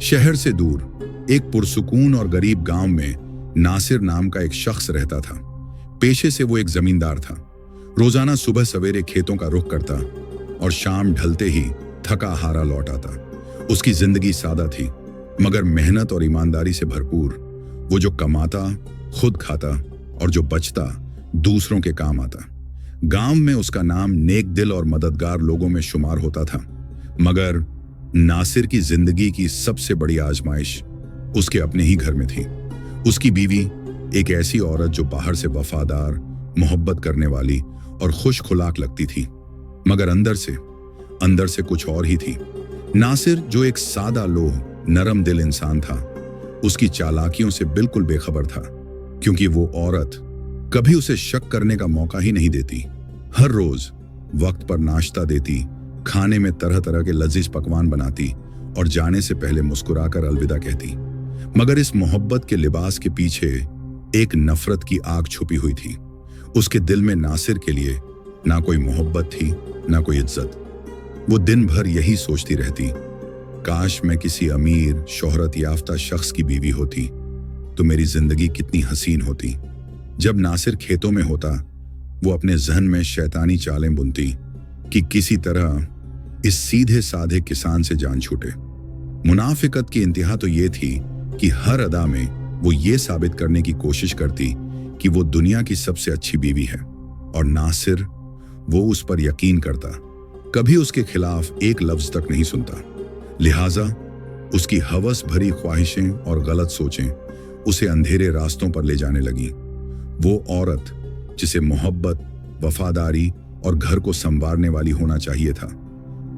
शहर से दूर एक पुरसुकून और गरीब गांव में नासिर नाम का एक शख्स रहता था। पेशे से वो एक जमींदार था। रोजाना सुबह सवेरे खेतों का रुख करता और शाम ढलते ही थका हारा लौट आता। उसकी जिंदगी सादा थी, मगर मेहनत और ईमानदारी से भरपूर। वो जो कमाता खुद खाता और जो बचता दूसरों के काम आता। गांव में उसका नाम नेक दिल और मददगार लोगों में शुमार होता था। मगर नासिर की जिंदगी की सबसे बड़ी आजमाइश उसके अपने ही घर में थी। उसकी बीवी एक ऐसी औरत जो बाहर से वफादार, मोहब्बत करने वाली और खुश खुलाक लगती थी, मगर अंदर से कुछ और ही थी। नासिर जो एक सादा लोह, नरम दिल इंसान था, उसकी चालाकियों से बिल्कुल बेखबर था, क्योंकि वो औरत कभी उसे शक करने का मौका ही नहीं देती। हर रोज वक्त पर नाश्ता देती, खाने में तरह तरह के लजीज पकवान बनाती और जाने से पहले मुस्कुराकर अलविदा कहती। मगर इस मोहब्बत के लिबास के पीछे एक नफरत की आग छुपी हुई थी। उसके दिल में नासिर के लिए ना कोई मोहब्बत थी, ना कोई इज्जत। वो दिन भर यही सोचती रहती, काश मैं किसी अमीर, शोहरत याफ्ता शख्स की बीवी होती तो मेरी जिंदगी कितनी हसीन होती। जब नासिर खेतों में होता, वो अपने जहन में शैतानी चालें बुनती कि किसी तरह इस सीधे साधे किसान से जान छूटे। मुनाफिकत की इंतहा तो ये थी कि हर अदा में वो ये साबित करने की कोशिश करती कि वो दुनिया की सबसे अच्छी बीवी है, और नासिर वो उस पर यकीन करता, कभी उसके खिलाफ एक लफ्ज तक नहीं सुनता। लिहाजा उसकी हवस भरी ख्वाहिशें और गलत सोचें उसे अंधेरे रास्तों पर ले जाने लगी। वो औरत जिसे मोहब्बत, वफादारी और घर को संवारने वाली होना चाहिए था,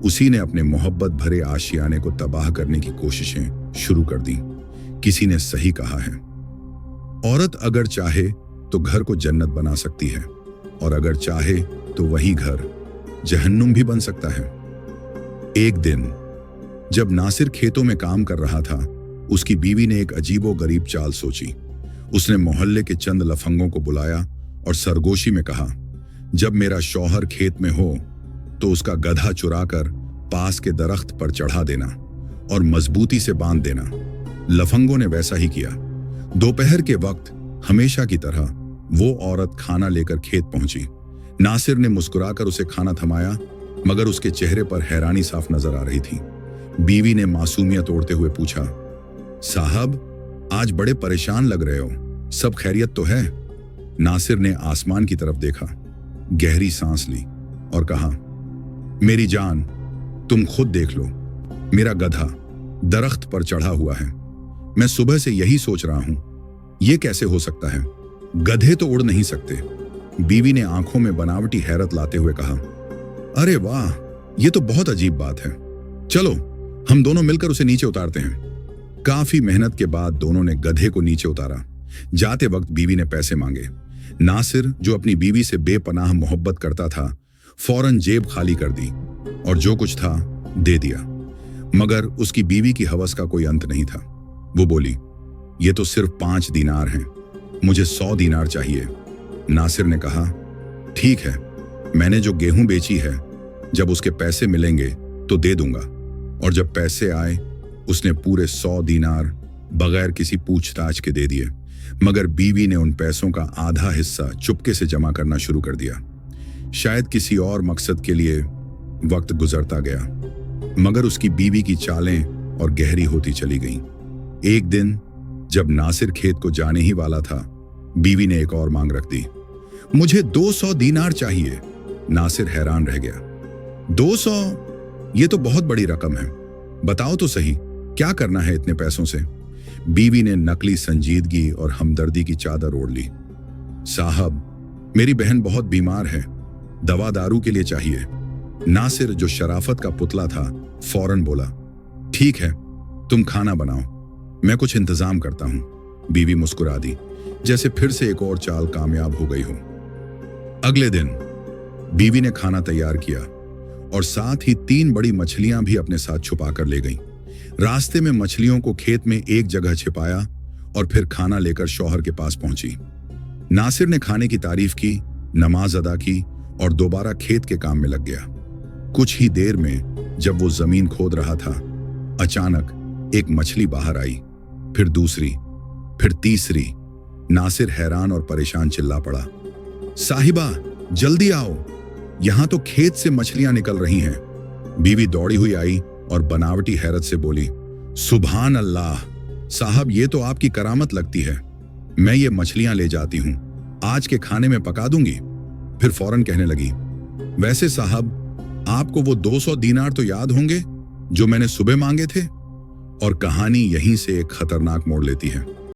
उसी ने अपने मोहब्बत भरे आशियाने को तबाह करने की कोशिशें शुरू कर दी। किसी ने सही कहा है, औरत अगर चाहे तो घर को जन्नत बना सकती है, और अगर चाहे तो वही घर जहन्नुम भी बन सकता है। एक दिन जब नासिर खेतों में काम कर रहा था, उसकी बीवी ने एक अजीबो गरीब चाल सोची। उसने मोहल्ले के चंद लफंगों को बुलाया और सरगोशी में कहा, जब मेरा शौहर खेत में हो तो उसका गधा चुराकर पास के दरख्त पर चढ़ा देना और मजबूती से बांध देना। लफंगों ने वैसा ही किया। दोपहर के वक्त हमेशा की तरह वो औरत खाना लेकर खेत पहुंची। नासिर ने मुस्कुराकर उसे खाना थमाया, मगर उसके चेहरे पर हैरानी साफ नजर आ रही थी। बीवी ने मासूमियत तोड़ते हुए पूछा, साहब आज बड़े परेशान लग रहे हो, सब खैरियत तो है? नासिर ने आसमान की तरफ देखा, गहरी सांस ली और कहा, मेरी जान, तुम खुद देख लो, मेरा गधा दरख्त पर चढ़ा हुआ है। मैं सुबह से यही सोच रहा हूं, यह कैसे हो सकता है? गधे तो उड़ नहीं सकते। बीवी ने आंखों में बनावटी हैरत लाते हुए कहा, अरे वाह, यह तो बहुत अजीब बात है। चलो हम दोनों मिलकर उसे नीचे उतारते हैं। काफी मेहनत के बाद दोनों ने गधे को नीचे उतारा। जाते वक्त बीवी ने पैसे मांगे। नासिर जो अपनी बीवी से बेपनाह मोहब्बत करता था, फौरन जेब खाली कर दी और जो कुछ था दे दिया। मगर उसकी बीवी की हवस का कोई अंत नहीं था। वो बोली, ये तो सिर्फ 5 दीनार हैं, मुझे 100 दीनार चाहिए। नासिर ने कहा, ठीक है, मैंने जो गेहूं बेची है, जब उसके पैसे मिलेंगे तो दे दूंगा। और जब पैसे आए, उसने पूरे 100 दीनार बगैर किसी पूछताछ के दे दिए। मगर बीवी ने उन पैसों का आधा हिस्सा चुपके से जमा करना शुरू कर दिया। शायद किसी और मकसद के लिए वक्त गुजरता गया, मगर उसकी बीवी की चालें और गहरी होती चली गईं। एक दिन जब नासिर खेत को जाने ही वाला था, बीवी ने एक और मांग रख दी, मुझे 200 दीनार चाहिए। नासिर हैरान रह गया, 200? ये तो बहुत बड़ी रकम है, बताओ तो सही, क्या करना है इतने पैसों से? बीवी ने नकली संजीदगी और हमदर्दी की चादर ओढ़ ली। साहब, मेरी बहन बहुत बीमार है, दवा दारू के लिए चाहिए। नासिर जो शराफत का पुतला था, फौरन बोला, ठीक है, तुम खाना बनाओ, मैं कुछ इंतजाम करता हूं। बीवी मुस्कुरा दी, जैसे फिर से एक और चाल कामयाब हो गई हो। अगले दिन बीवी ने खाना तैयार किया और साथ ही 3 बड़ी मछलियां भी अपने साथ छुपा कर ले गईं। रास्ते में मछलियों को खेत में एक जगह छिपाया और फिर खाना लेकर शौहर के पास पहुंची। नासिर ने खाने की तारीफ की, नमाज अदा की और दोबारा खेत के काम में लग गया। कुछ ही देर में जब वो जमीन खोद रहा था, अचानक एक मछली बाहर आई, फिर दूसरी, फिर तीसरी। नासिर हैरान और परेशान चिल्ला पड़ा, साहिबा जल्दी आओ, यहां तो खेत से मछलियां निकल रही हैं। बीवी दौड़ी हुई आई और बनावटी हैरत से बोली, सुभान अल्लाह साहब, ये तो आपकी करामत लगती है। मैं ये मछलियां ले जाती हूं, आज के खाने में पका दूंगी। फिर फौरन कहने लगी, वैसे साहब आपको वो 200 दीनार तो याद होंगे जो मैंने सुबह मांगे थे। और कहानी यहीं से एक खतरनाक मोड़ लेती है।